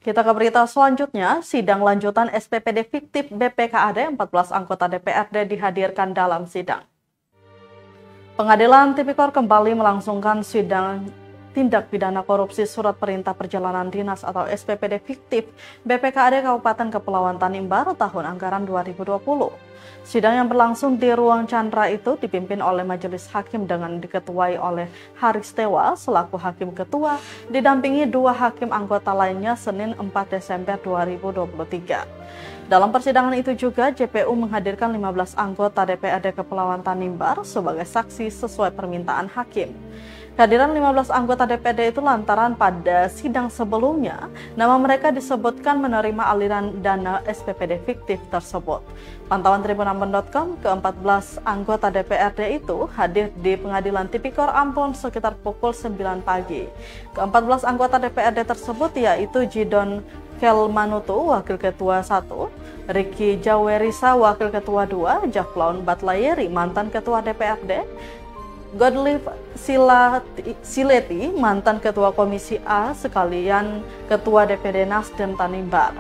Kita ke berita selanjutnya, sidang lanjutan SPPD fiktif BPKAD 14 anggota DPRD dihadirkan dalam sidang. Pengadilan Tipikor kembali melangsungkan sidang tindak pidana korupsi surat perintah perjalanan dinas atau SPPD fiktif BPKAD Kabupaten Kepulauan Tanimbar tahun anggaran 2020. Sidang yang berlangsung di ruang Chandra itu dipimpin oleh Majelis Hakim dengan diketuai oleh Haris Tewa selaku Hakim Ketua, didampingi 2 hakim anggota lainnya Senin 4 Desember 2023. Dalam persidangan itu juga JPU menghadirkan 15 anggota DPRD Kepulauan Tanimbar sebagai saksi sesuai permintaan hakim. Kehadiran 15 anggota DPRD itu lantaran pada sidang sebelumnya, nama mereka disebutkan menerima aliran dana SPPD fiktif tersebut. Pantauan Tribunambon.com, ke-14 anggota DPRD itu hadir di Pengadilan Tipikor Ambon sekitar pukul 9 pagi. Ke-14 anggota DPRD tersebut yaitu Jidon Kelmanutu, Wakil Ketua 1, Ricky Jawerisa, Wakil Ketua 2, Jaflaun Batlayeri, mantan Ketua DPRD, Godlive Sileti, mantan Ketua Komisi A sekalian Ketua DPD Nasdem Tanimbar,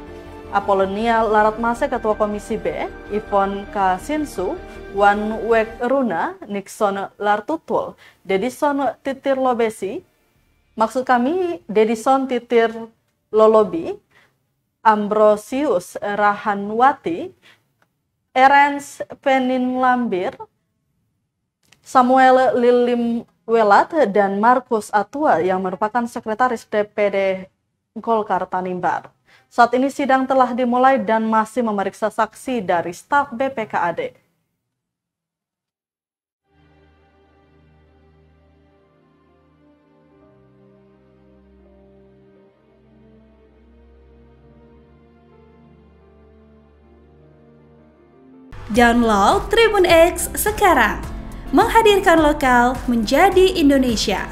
Apolonia Laratmase, Ketua Komisi B, Ivon Kasinsu, Wan Wek Runa, Nixon Lartutul, Dedison Titir Lobesi, Dedison Titir Lolobi, Ambrosius Rahanwati, Erens Peninlambir, Samuel Lilim Welat, dan Markus Atua yang merupakan sekretaris DPD Golkar Tanimbar. Saat ini sidang telah dimulai dan masih memeriksa saksi dari staf BPKAD. Download Tribun X sekarang, menghadirkan lokal menjadi Indonesia.